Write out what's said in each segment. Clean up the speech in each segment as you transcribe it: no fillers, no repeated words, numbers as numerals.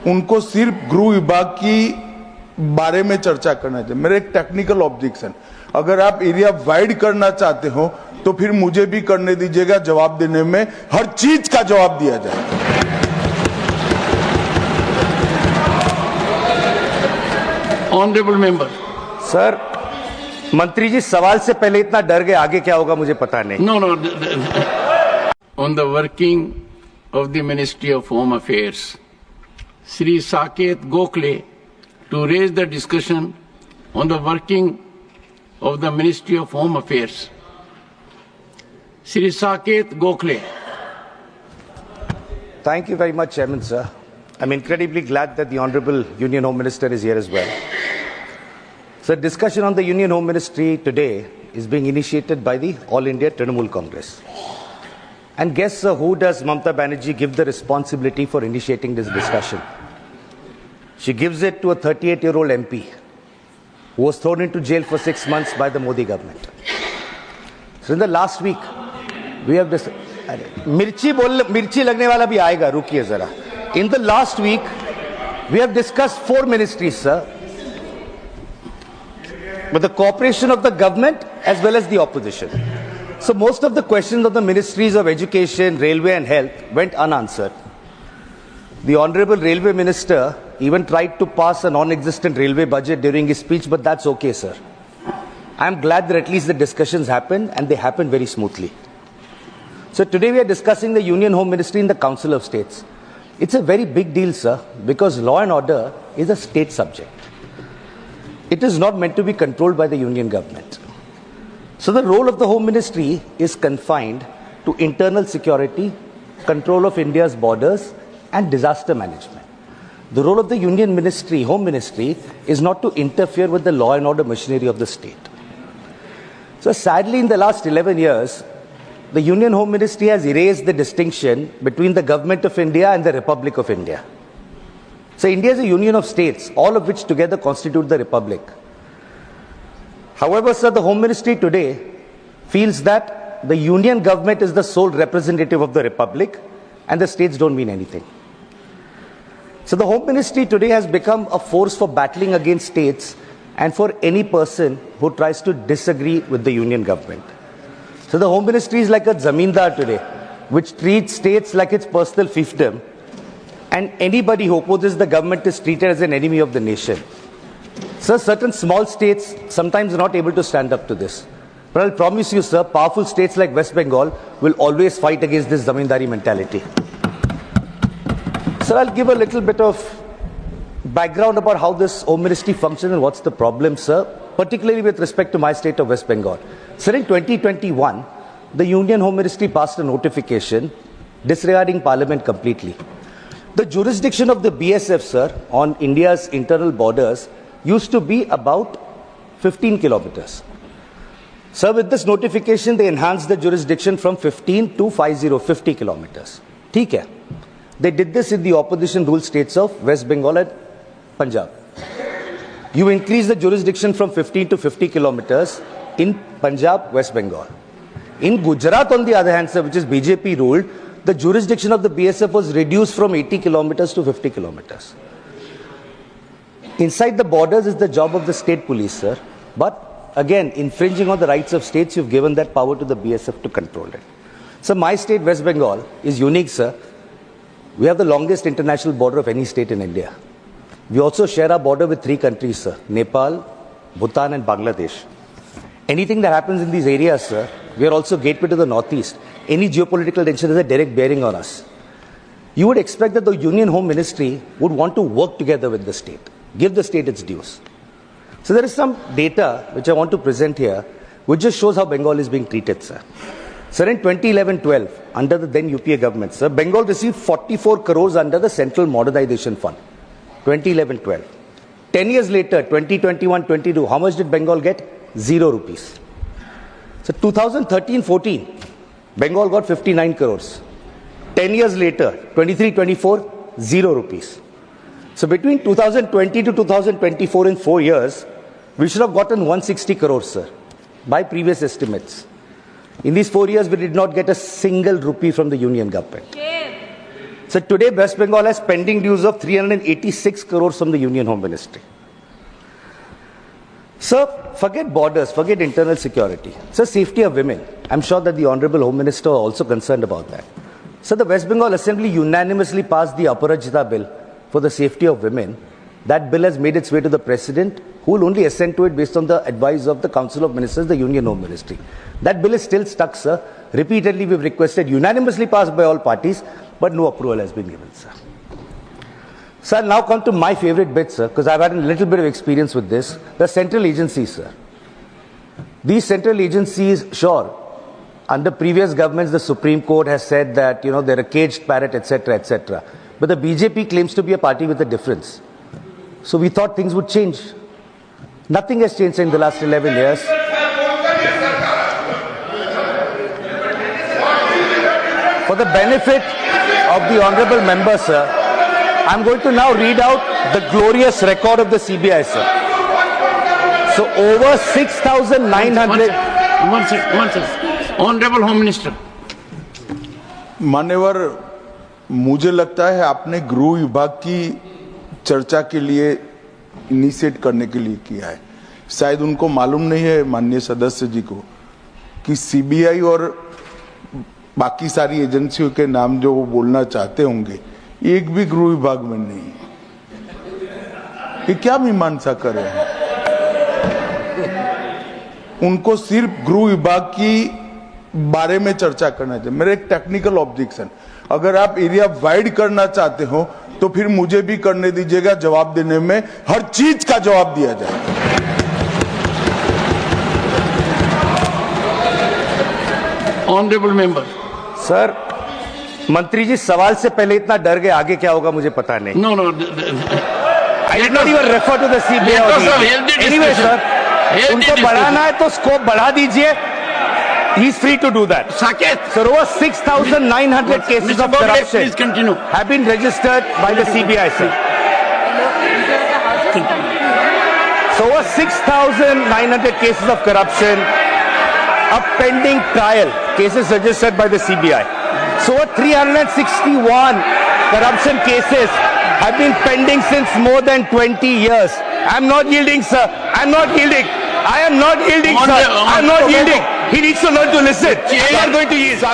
उनको सिर्फ गृह विभाग की बारे में चर्चा करना चाहिए। मेरा एक टेक्निकल ऑब्जेक्शन, अगर आप एरिया वाइड करना चाहते हो तो फिर मुझे भी करने दीजिएगा, जवाब देने में हर चीज का जवाब दिया जाए। Honourable member. सर, मंत्री जी सवाल से पहले इतना डर गए, आगे क्या होगा मुझे पता नहीं। No. On the working of the Ministry of Home Affairs, Sri Saket Gokhale to raise the discussion on the working of the Ministry of Home Affairs. Sri Saket Gokhale. Thank you very much, Chairman, sir. I'm incredibly glad that the Honorable Union Home Minister is here as well. So, discussion on the Union Home Ministry today is being initiated by the All India Trinamool Congress. And guess, sir, who does Mamata Banerjee give the responsibility for initiating this discussion? She gives it to a 38-year-old MP who was thrown into jail for 6 months by the Modi government. So, in the last week, we have this. Mirchi lagne wala bhi aayega, rukiye zara. In the last week, we have discussed 4 ministries, sir, with the cooperation of the government as well as the opposition. So most of the questions of the ministries of education, railway and health went unanswered. The Honorable Railway Minister even tried to pass a non-existent railway budget during his speech, but that's okay, sir. I'm glad that at least the discussions happened and they happened very smoothly. So today we are discussing the Union Home Ministry in the Council of States. It's a very big deal, sir, because law and order is a state subject. It is not meant to be controlled by the union government. So the role of the Home Ministry is confined to internal security, control of India's borders, and disaster management. The role of the Union Ministry, Home Ministry, is not to interfere with the law and order machinery of the state. So sadly, in the last 11 years, the Union Home Ministry has erased the distinction between the Government of India and the Republic of India. So India is a union of states, all of which together constitute the Republic. However, sir, the Home Ministry today feels that the union government is the sole representative of the Republic and the states don't mean anything. So the Home Ministry today has become a force for battling against states and for any person who tries to disagree with the union government. So the Home Ministry is like a zamindar today, which treats states like its personal fiefdom, and anybody who opposes the government is treated as an enemy of the nation. Sir, certain small states sometimes are not able to stand up to this. But I'll promise you, sir, powerful states like West Bengal will always fight against this zamindari mentality. Sir, I'll give a little bit of background about how this Home Ministry functions and what's the problem, sir, particularly with respect to my state of West Bengal. Sir, in 2021, the Union Home Ministry passed a notification disregarding Parliament completely. The jurisdiction of the BSF, sir, on India's internal borders used to be about 15 kilometers. Sir, with this notification, they enhanced the jurisdiction from 15 to 50 kilometers. ठीक है. They did this in the opposition ruled states of West Bengal and Punjab. You increase the jurisdiction from 15 to 50 kilometers in Punjab, West Bengal. In Gujarat, on the other hand, sir, which is BJP ruled, the jurisdiction of the BSF was reduced from 80 kilometers to 50 kilometers. Inside the borders is the job of the state police, sir. But again, infringing on the rights of states, you've given that power to the BSF to control it. So my state, West Bengal, is unique, sir. We have the longest international border of any state in India. We also share our border with 3 countries, sir: Nepal, Bhutan and Bangladesh. Anything that happens in these areas, sir, we are also gateway to the northeast. Any geopolitical tension has a direct bearing on us. You would expect that the Union Home Ministry would want to work together with the state, give the state its dues. So there is some data which I want to present here, which just shows how Bengal is being treated, sir. Sir, in 2011-12, under the then UPA government, sir, Bengal received 44 crores under the Central Modernization Fund. 2011-12. 10 years later, 2021-22, how much did Bengal get? 0 rupees. So 2013-14, Bengal got 59 crores. 10 years later, 23-24, 0 rupees. So between 2020 to 2024, in 4 years, we should have gotten 160 crores, sir, by previous estimates. In these 4 years, we did not get a single rupee from the union government. So today West Bengal has pending dues of 386 crores from the Union Home Ministry. Sir, forget borders, forget internal security. Sir, safety of women. I'm sure that the Honorable Home Minister are also concerned about that. So the West Bengal Assembly unanimously passed the Aparajita bill for the safety of women. That bill has made its way to the President, who will only assent to it based on the advice of the Council of Ministers, the Union Home Ministry. That bill is still stuck, sir. Repeatedly we've requested, unanimously passed by all parties, but no approval has been given, sir. Sir, I'll now come to my favorite bit, sir, because I've had a little bit of experience with this. The central agencies, sir. These central agencies, sure, under previous governments, the Supreme Court has said that, they're a caged parrot, etc., etc. But the BJP claims to be a party with a difference. So we thought things would change. Nothing has changed in the last 11 years. For the benefit of the honorable member, sir, I'm going to now read out the glorious record of the CBI, sir. So over 6,900... One second. Honorable Home Minister. मान्यवर, मुझे लगता है आपने गृह विभाग की चर्चा के लिए इनिशिएट करने के लिए किया है। शायद उनको मालूम नहीं है माननीय सदस्य जी को कि सीबीआई और बाकी सारी एजेंसियों के नाम जो वो बोलना चाहते होंगे, एक भी गृह विभाग में नहीं है। ये क्या मीमांसा कर रहे हैं? उनको सिर्फ गृह विभाग की बारे में चर्चा करना चाहिए। मेरा एक टेक्निकल ऑब्जेक्शन, अगर आप एरिया वाइड करना चाहते हो तो फिर मुझे भी करने दीजिएगा, जवाब देने में हर चीज का जवाब दिया जाए। Honourable member. सर, मंत्री जी सवाल से पहले इतना डर गए, आगे क्या होगा मुझे पता नहीं। No I did not even refer to the CBI. Anyway, sir, उनको बढ़ाना है तो स्कोप बढ़ा दीजिए. He is free to do that. Saket. Sir, over 6,900 cases of corruption have been registered by the CBI, sir. So over 6,900 cases of corruption, a pending trial, cases registered by the CBI. So over 361 corruption cases have been pending since more than 20 years. I'm not yielding, sir. I'm not yielding. I am not yielding, sir. I'm not yielding. He needs to learn to listen. I'm not going to yield. I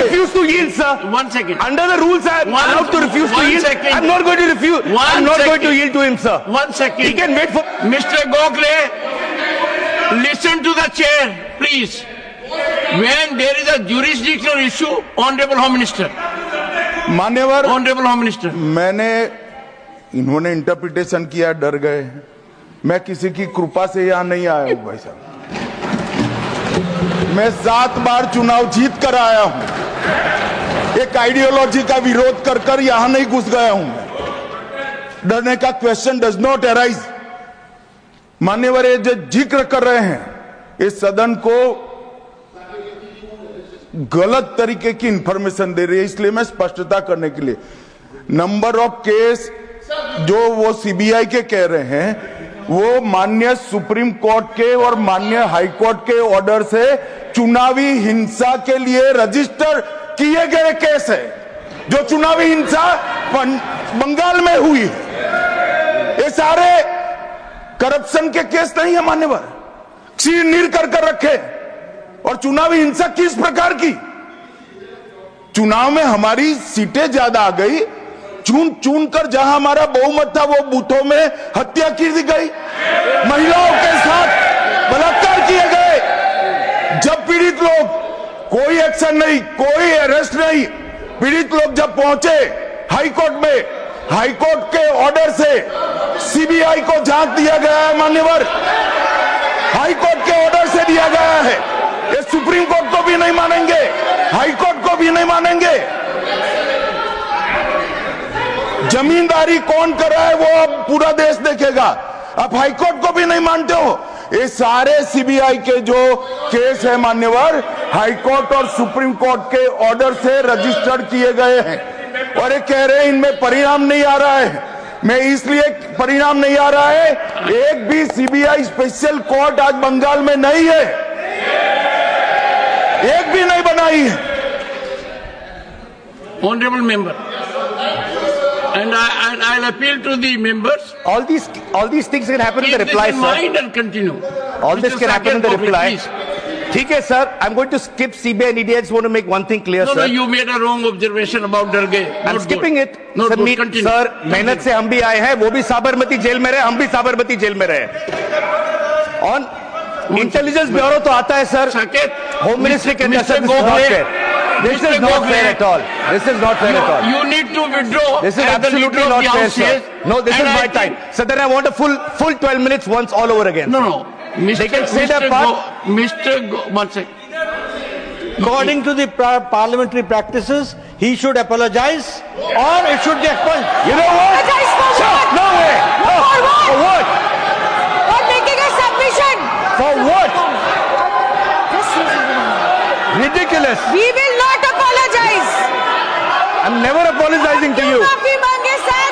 refuse to yield, sir. 1 second. Under the rules, I am allowed to refuse to yield. I'm not going to refuse. I'm not going to yield to him, sir. 1 second. He can wait for... Mr. Gokhale, listen to the chair, please. When there is a jurisdictional issue, Honorable Home Minister. मान्यवर, Honorable Home Minister. इन्होंने interpretation किया, डर गए। मैं किसी की कृपा से यहाँ नहीं आया हूँ भाई साहब। मैं 7 बार चुनाव जीत कर आया हूँ। एक आइडियोलॉजी का विरोध कर कर यहाँ नहीं घुस गया हूँ मैं। डरने का क्वेश्चन डज नॉट अराइज। मान्यवर, ये जो जिक्र कर रहे हैं, इस सदन को गलत तरीके की इंफॉर्मेशन दे रही है, इसलिए मैं स्पष्टता करने के लिए, नंबर ऑफ केस जो वो सीबीआई के कह रहे हैं, वो माननीय सुप्रीम कोर्ट के और माननीय हाई कोर्ट के ऑर्डर से चुनावी हिंसा के लिए रजिस्टर किए गए केस है, जो चुनावी हिंसा बंगाल में हुई है। ये सारे करप्शन के केस नहीं है मान्यवर, चीर कर रखे। और चुनावी हिंसा किस प्रकार की? चुनाव में हमारी सीटें ज्यादा आ गई, चुन कर जहां हमारा बहुमत था वो बूथों में हत्या की दी गई, महिलाओं के साथ बलात्कार किए गए। जब पीड़ित लोग, कोई एक्शन नहीं, कोई अरेस्ट नहीं, पीड़ित लोग जब पहुंचे हाईकोर्ट में, हाईकोर्ट के ऑर्डर से सीबीआई को जांच दिया गया है मान्यवर, हाईकोर्ट के ऑर्डर से दिया गया है। ये सुप्रीम कोर्ट को भी नहीं मानेंगे, हाईकोर्ट को भी नहीं मानेंगे। जमींदारी कौन कर रहा है वो अब पूरा देश देखेगा। आप हाईकोर्ट को भी नहीं मानते हो। ये सारे सीबीआई के जो केस है मान्यवर, हाईकोर्ट और सुप्रीम कोर्ट के ऑर्डर से रजिस्टर्ड किए गए हैं, और ये कह रहे हैं इनमें परिणाम नहीं आ रहा है। मैं इसलिए परिणाम नहीं आ रहा है, एक भी सीबीआई स्पेशल कोर्ट आज बंगाल में नहीं है, एक भी नहीं बनाई है। Honourable member. And I'll appeal to the members. All these things can happen in Keep the reply, this in sir. mind and continue. All this Mr. can happen in the Saket Gokhale, reply. please. ठीक है, sir. I'm going to skip CBI and ED. I just want to make one thing clear, No, sir. you made a wrong observation about Dargay. I'm skipping it. No, Sir, continue. sir, मेहनत से हम भी आए हैं, वो भी Sabarmati jail में रहे, हम भी साबरमती जेल में रहे. On इंटेलिजेंस ब्यूरो तो आता है, sir. Saket, होम मिनिस्ट्री के अंदर, Mr. sir, this is not Gokhale, fair. This Mr. is not Gokhale, fair at all. This is not fair at all. You need to withdraw. This is as the absolutely leader of not the fair, House sir. says. No, this is And I my time. think- So then I want a full 12 minutes once all over again. No, no. They can say their part. One second. According to the parliamentary practices, he should apologize or it should be expunged. You know what? Apologize for Sir, what? no way. No. For what? For what? For making a submission. For what? This is Ridiculous. We will not apologize. I'm never apologizing to क्यों you. माफी मांगे sir?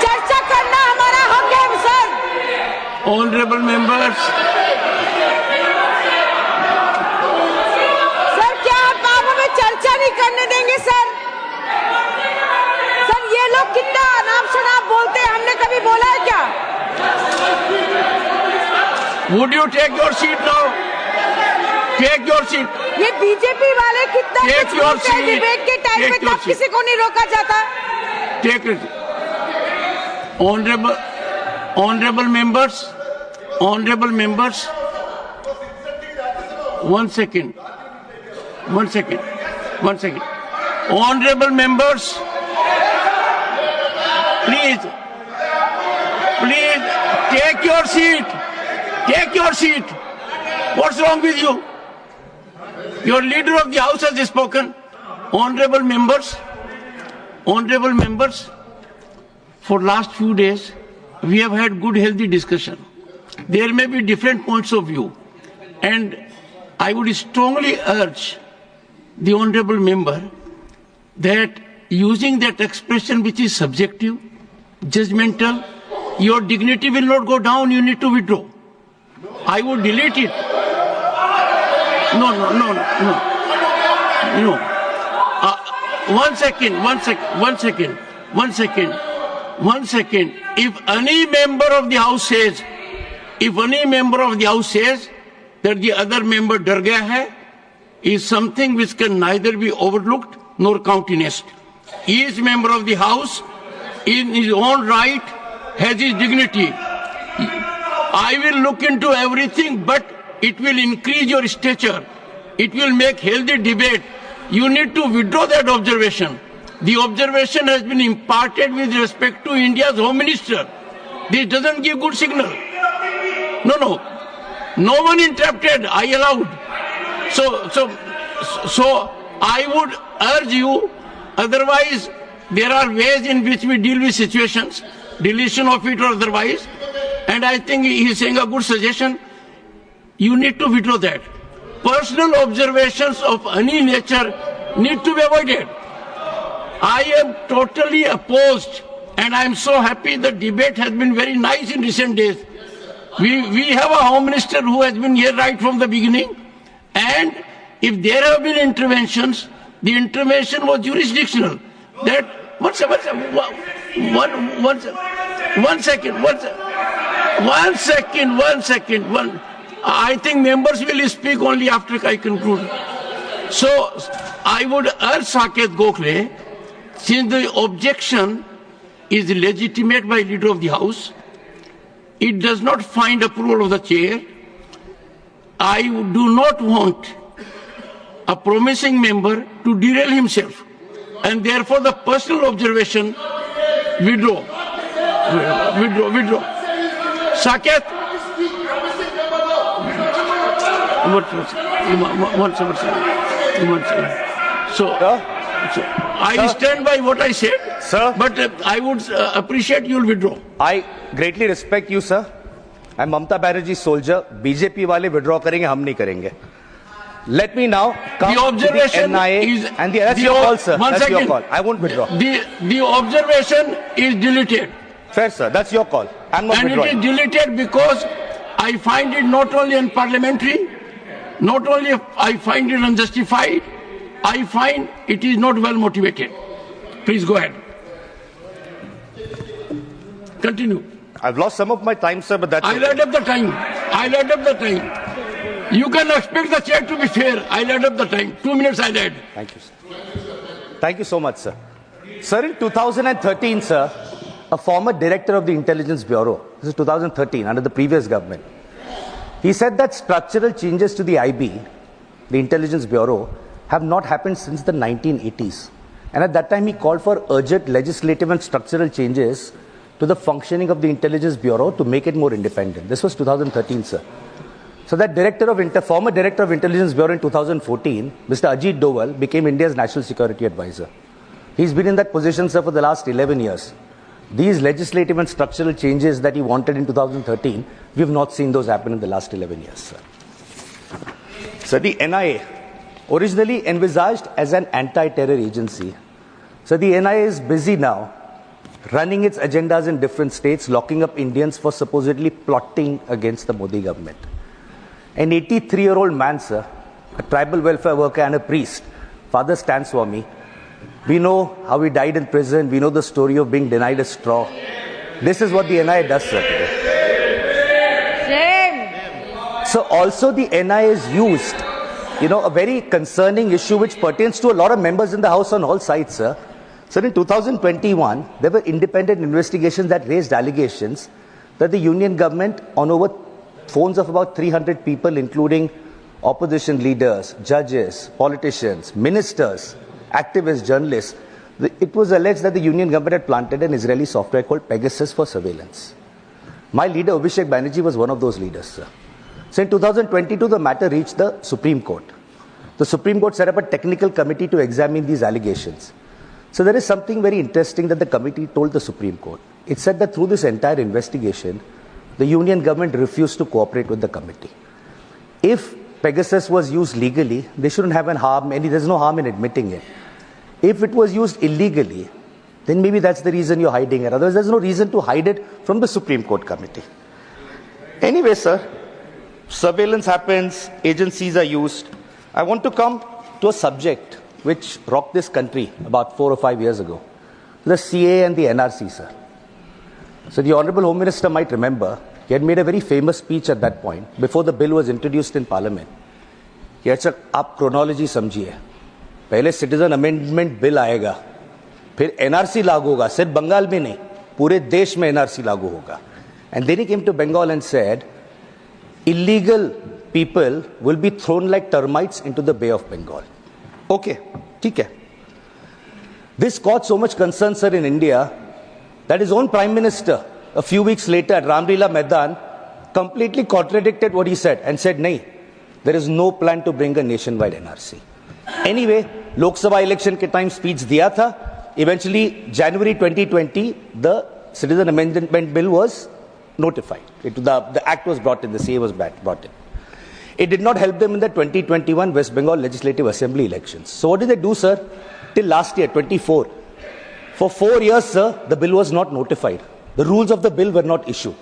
चर्चा करना हमारा हक है sir. Honorable members, sir क्या आप हमें चर्चा नहीं करने देंगे सर? सर ये लोग कितना अनाप शनाप बोलते हैं, हमने कभी बोला है क्या? would you take your seat now? Take your seat. ये बीजेपी वाले कितना Take कुछ your बोलते हैं seat. डिबेट के टाइम Take में, your तब seat. किसी को नहीं रोका जाता. Take it. Honorable members, one second. Honorable members, please, take your seat. Take your seat. What's wrong with you? Your leader of the House has spoken. Honorable members, for last few days, we have had good, healthy discussion. There may be different points of view, and I would strongly urge the honorable member that using that expression which is subjective, judgmental, your dignity will not go down, you need to withdraw. I would delete it. No. One second. If any member of the House says that the other member डर गया है, is something which can neither be overlooked nor countenanced. He is member of the House, in his own right, has his dignity. I will look into everything, but it will increase your stature. It will make healthy debate. You need to withdraw that observation. The observation has been imparted with respect to India's Home Minister. This doesn't give good signal. No. No one interrupted. I allowed. So I would urge you. Otherwise, there are ways in which we deal with situations, deletion of it or otherwise. And I think he is saying a good suggestion. You need to withdraw that. Personal observations of any nature need to be avoided. I am totally opposed, and I am so happy the debate has been very nice in recent days. We have a Home Minister who has been here right from the beginning, and if there have been interventions, the intervention was jurisdictional. That one second. I think members will speak only after I conclude. So I would urge Saket Gokhale, since the objection is legitimate by leader of the House, it does not find approval of the chair. I do not want a promising member to derail himself, and therefore the personal observation withdraw. Saket. So I stand by what I said, Sir? but I would appreciate you'll withdraw. I greatly respect you, sir. I'm Mamta Banerjee's soldier. BJP wale withdraw karenge, hum nahi karenge. Let me now come The observation to the NIA is and that's your call, sir. One That's second. your call. I won't withdraw. The observation is deleted, Fair, sir. That's your call. I'm not and it withdrawing. is deleted because I find it not only unparliamentary, not only I find it unjustified, I find it is not well motivated. Please go ahead. Continue. I've lost some of my time, sir, but that's I'll okay. add up the time. I'll add up the time. You can expect the chair to be fair. I'll add up the time. 2 minutes I'll add. Thank you, sir. Thank you so much, sir. Sir, in 2013, sir, a former director of the Intelligence Bureau, this is 2013, under the previous government, he said that structural changes to the IB, the Intelligence Bureau, have not happened since the 1980s. And at that time, he called for urgent legislative and structural changes to the functioning of the Intelligence Bureau to make it more independent. This was 2013, sir. So that former director of Intelligence Bureau in 2014, Mr. Ajit Doval, became India's National Security Advisor. He's been in that position, sir, for the last 11 years. These legislative and structural changes that he wanted in 2013, we have not seen those happen in the last 11 years, sir. So the NIA, originally envisaged as an anti-terror agency, so the NIA is busy now running its agendas in different states, locking up Indians for supposedly plotting against the Modi government. An 83-year-old man, sir, a tribal welfare worker and a priest, Father Stan Swami, we know how he died in prison. We know the story of being denied a straw. This is what the NIA does, sir. Shame. So also the NIA is used, a very concerning issue which pertains to a lot of members in the House on all sides, sir. So in 2021, there were independent investigations that raised allegations that the union government, on over phones of about 300 people, including opposition leaders, judges, politicians, ministers, activists, journalists, it was alleged that the union government had planted an Israeli software called Pegasus for surveillance. My leader, Abhishek Banerjee, was one of those leaders, sir. So in 2022, the matter reached the Supreme Court. The Supreme Court set up a technical committee to examine these allegations. So there is something very interesting that the committee told the Supreme Court. It said that through this entire investigation, the union government refused to cooperate with the committee. If Pegasus was used legally, they shouldn't have there's no harm in admitting it. If it was used illegally, then maybe that's the reason you're hiding it. Otherwise, there's no reason to hide it from the Supreme Court committee. Anyway, sir, surveillance happens, agencies are used. I want to come to a subject which rocked this country about 4 or 5 years ago. The CA and the NRC, sir. So the Honorable Home Minister might remember, he had made a very famous speech at that point, before the bill was introduced in Parliament. He had said, "Aap chronology samjhiye. Pehle Citizen Amendment Bill aayega. Phir NRC लागू होगा, सिर्फ बंगाल में नहीं, पूरे देश में NRC लागू होगा." And then he came to Bengal and said, illegal people will be thrown like termites into the Bay of Bengal. Okay, theek hai. This caused so much concern, sir, in India, that his own Prime Minister, a few weeks later at Ramlila Maidan, completely contradicted what he said and said, "Nahi, there is no plan to bring a nationwide NRC." Anyway, Lok Sabha election ke time speech diya tha. Eventually, January 2020, the Citizen Amendment Bill was notified. The act was brought in, the CA was brought in. It did not help them in the 2021 West Bengal Legislative Assembly elections. So what did they do, sir? Till last year, 24. For 4 years, sir, the bill was not notified. The rules of the bill were not issued.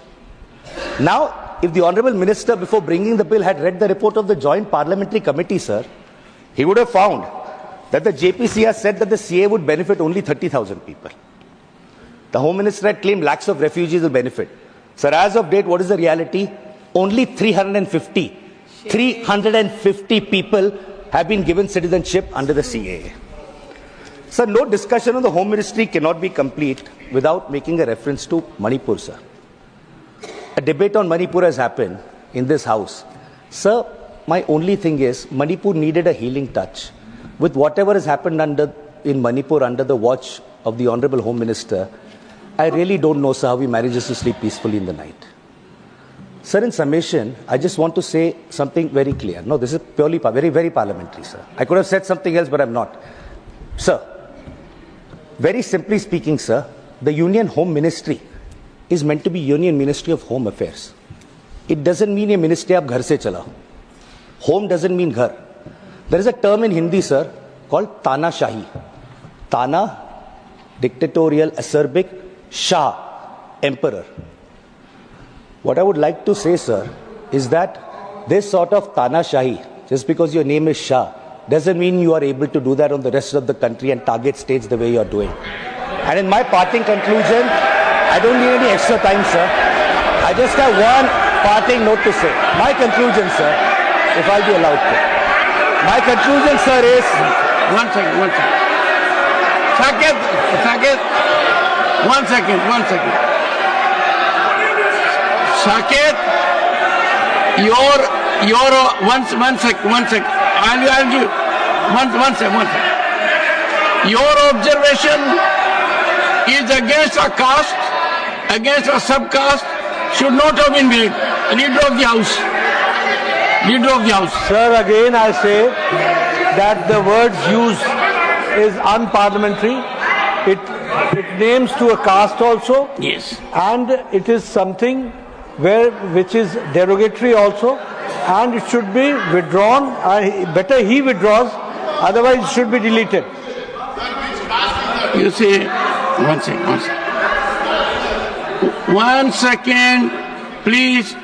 Now, if the Honorable Minister, before bringing the bill, had read the report of the Joint Parliamentary Committee, sir, he would have found that the JPC has said that the CA would benefit only 30,000 people. The Home Minister had claimed lakhs of refugees will benefit. Sir, as of date, what is the reality? Only 350 people have been given citizenship under the CAA. Sir, no discussion on the Home Ministry cannot be complete without making a reference to Manipur, sir. A debate on Manipur has happened in this House. Sir, my only thing is, Manipur needed a healing touch. With whatever has happened in Manipur under the watch of the Honorable Home Minister, I really don't know, sir, how he manages to sleep peacefully in the night. Sir, in summation, I just want to say something very clear. No, this is purely very, very parliamentary, sir. I could have said something else, but I'm not. Sir, very simply speaking, sir, the Union Home Ministry is meant to be Union Ministry of Home Affairs. It doesn't mean a ministry of ghar se chala. Home doesn't mean ghar. There is a term in Hindi, sir, called Tana Shahi. Tana, dictatorial, acerbic, Shah, emperor. What I would like to say, sir, is that this sort of Tana Shahi, just because your name is Shah, doesn't mean you are able to do that on the rest of the country and target states the way you are doing. And in my parting conclusion, I don't need any extra time, sir. I just have one parting note to say. My conclusion, sir, if I'll be allowed to. My conclusion, sir, is... One second. Saket, one second. Saket, one second. I'll give one second. Your observation is against a caste, against a subcaste, should not have been made. Leader of the House. Sir, again I say that the words used is unparliamentary. It names to a caste also. Yes. And it is something which is derogatory also, and it should be withdrawn. Better he withdraws, otherwise it should be deleted. You see, one second, please.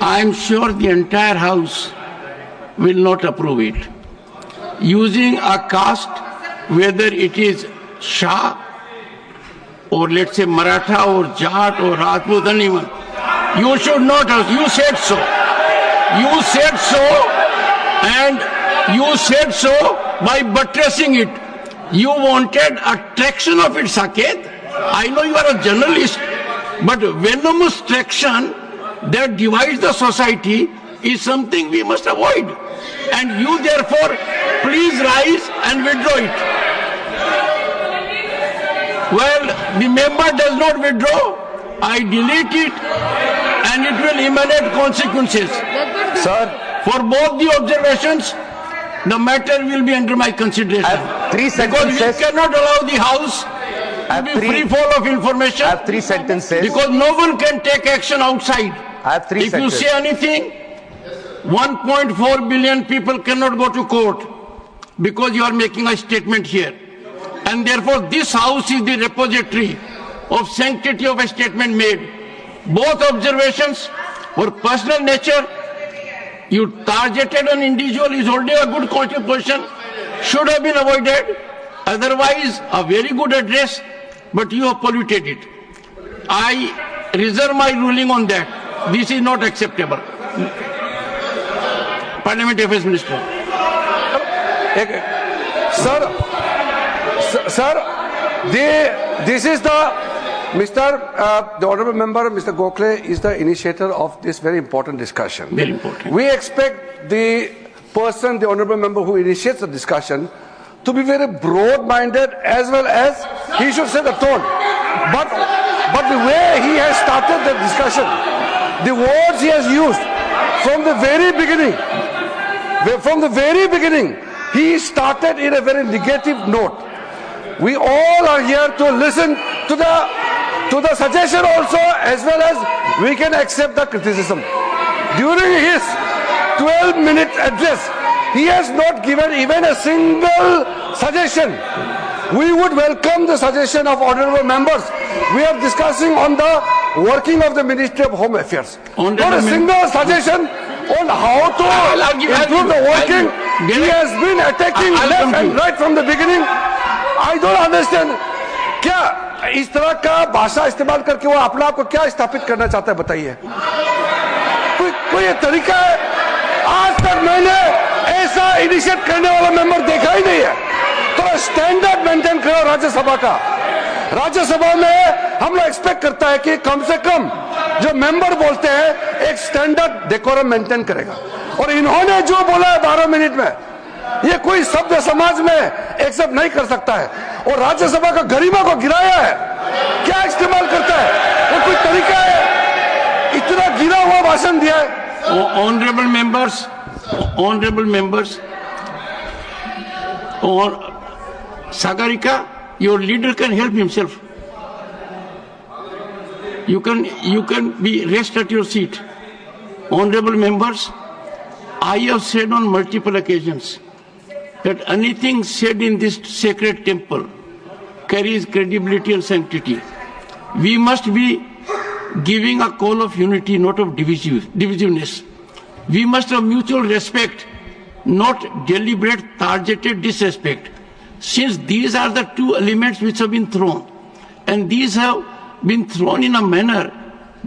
I'm sure the entire House will not approve it. Using a caste, whether it is Shah or let's say Maratha or Jat or Rajput, anyone, you should not have. You said so. And you said so by buttressing it. You wanted a traction of it, Saket. I know you are a journalist, but venomous traction that divides the society is something we must avoid. And you therefore, please rise and withdraw it. Well, the member does not withdraw, I delete it and it will emanate consequences. Sir, for both the observations, the matter will be under my consideration. I have 3 sentences. Because we cannot allow the House to be free fall of information. I have 3 sentences. Because no one can take action outside. I have 3 sentences. If you say anything, 1.4 billion people cannot go to court because you are making a statement here. And therefore this House is the repository of sanctity of a statement made. Both observations were personal nature. You targeted an individual who is holding a good constitution, should have been avoided. Otherwise, a very good address, but you have polluted it. I reserve my ruling on that. This is not acceptable. Parliament Affairs Minister. This is the Honourable Member, Mr. Gokhale, is the initiator of this very important discussion. Very important. We expect the person, the Honourable Member who initiates the discussion, to be very broad-minded as well as he should set the tone. But the way he has started the discussion, the words he has used from the very beginning, he started in a very negative note. We all are here to listen to the suggestion also, as well as we can accept the criticism. During his 12-minute address, he has not given even a single suggestion. We would welcome the suggestion of honourable members. We are discussing on the working of the Ministry of Home Affairs. Not a single suggestion on how to improve the working. He has been attacking left and right from the beginning. I don't understand. क्या इस तरह का भाषा इस्तेमाल करके वो अपने आप को क्या स्थापित करना चाहता है, बताइए। कोई तरीका है? आज तक मैंने ऐसा इनिशिएट करने वाला मेंबर देखा ही नहीं है। तो स्टैंडर्ड मेंटेन करो राज्यसभा का। राज्यसभा में हम लोग एक्सपेक्ट करता है कि कम से कम जो मेंबर बोलते हैं एक स्टैंडर्ड डेकोरम मेंटेन करेगा। और इन्होंने जो बोला है 12 मिनट में, ये कोई शब्द समाज में एक्सेप्ट नहीं कर सकता है और राज्यसभा का गरिमा को गिराया है। क्या इस्तेमाल करता है? वो कोई तरीका है? इतना गिरा हुआ भाषण दिया है। Honorable members, or Sagarika, your leader can help himself. You can be rest at your seat. Honorable members, I have said on multiple occasions that anything said in this sacred temple carries credibility and sanctity. We must be giving a call of unity, not of divisiveness. We must have mutual respect, not deliberate, targeted disrespect. Since these are the two elements which have been thrown, And these have been thrown in a manner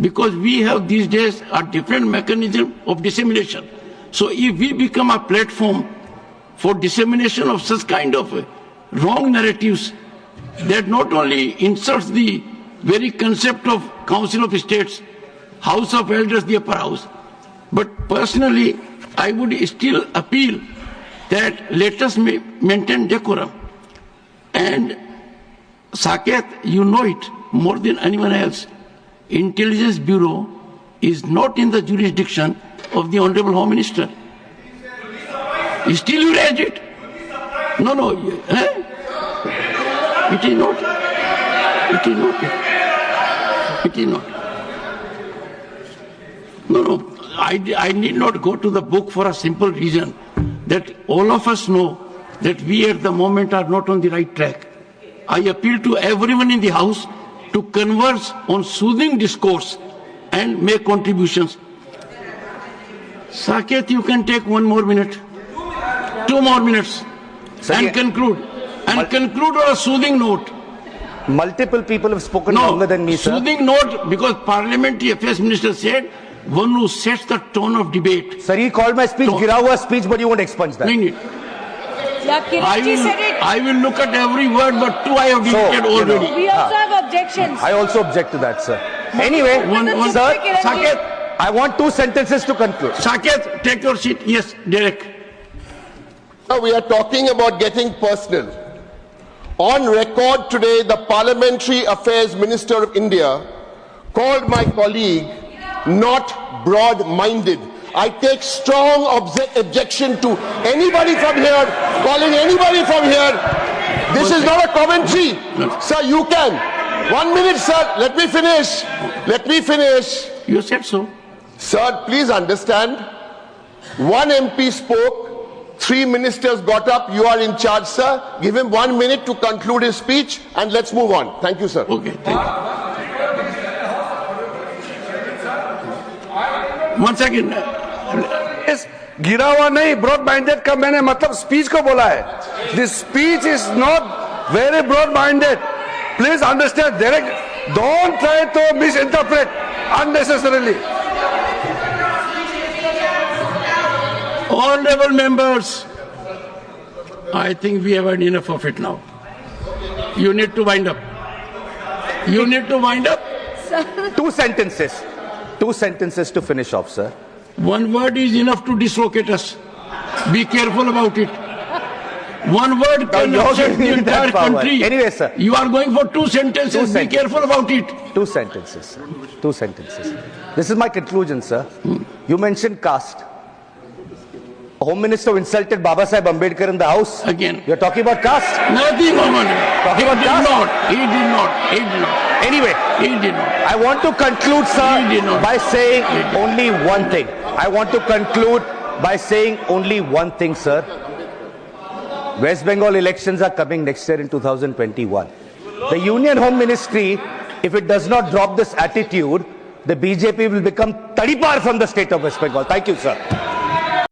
because we have these days a different mechanism of dissemination. So if we become a platform for dissemination of such kind of wrong narratives, that not only insults the very concept of Council of States, House of Elders, the upper house, but personally, I would still appeal that let us maintain decorum. And Saket, you know it more than anyone else. Intelligence Bureau is not in the jurisdiction of the Honorable Home Minister. Still you raised it? No. It is not. It is not. It is not. No. I need not go to the book for a simple reason that all of us know that we at the moment are not on the right track. I appeal to everyone in the House to converse on soothing discourse and make contributions. Saket, you can take 1 more minute, 2 more minutes, and conclude. And conclude on a soothing note. Multiple people have spoken longer than me, sir. Soothing note, because Parliamentary Affairs Minister said, one who sets the tone of debate. Sir, he called my speech gira hua speech, but you won't expunge that. I will look at every word, but 2 I have deleted already. We also have objections. I also object to that, sir. Anyway, sir, Saket, I want 2 sentences to conclude. Saket, take your seat. Yes, Derek. Now we are talking about getting personal. On record today, the Parliamentary Affairs Minister of India called my colleague not broad-minded. I take strong objection to anybody from here calling anybody from here. This is not a commentary. Sir, you can. 1 minute, sir. Let me finish. Let me finish. You said so. Sir, please understand. 1 MP spoke. 3 ministers got up. You are in charge, sir. Give him 1 minute to conclude his speech and let's move on. Thank you, sir. Okay, thank you. Once again. गिरा हुआ नहीं, broad minded का मैंने मतलब speech को बोला है. This speech is not very broad minded. Please understand. Direct don't try to misinterpret unnecessarily. Honorable members, I think we have had enough of it now. You need to wind up. You need to wind up. 2 sentences. 2 sentences to finish off, sir. 1 word is enough to dislocate us. Be careful about it. 1 word can upset the entire country. Anyway, sir. You are going for 2 sentences. Be careful about it. 2 sentences, sir. 2 sentences. This is my conclusion, sir. You mentioned caste. Home Minister insulted Baba Sahib Ambedkar in the House. Again. You're talking about caste? Nothing, Mohammed. Talking about caste? He did not. Anyway, He did not. I want to conclude, He sir, did not. by saying only one thing. I want to conclude by saying only one thing, sir. West Bengal elections are coming next year in 2021. The Union Home Ministry, if it does not drop this attitude, the BJP will become Tadipar from the state of West Bengal. Thank you, sir.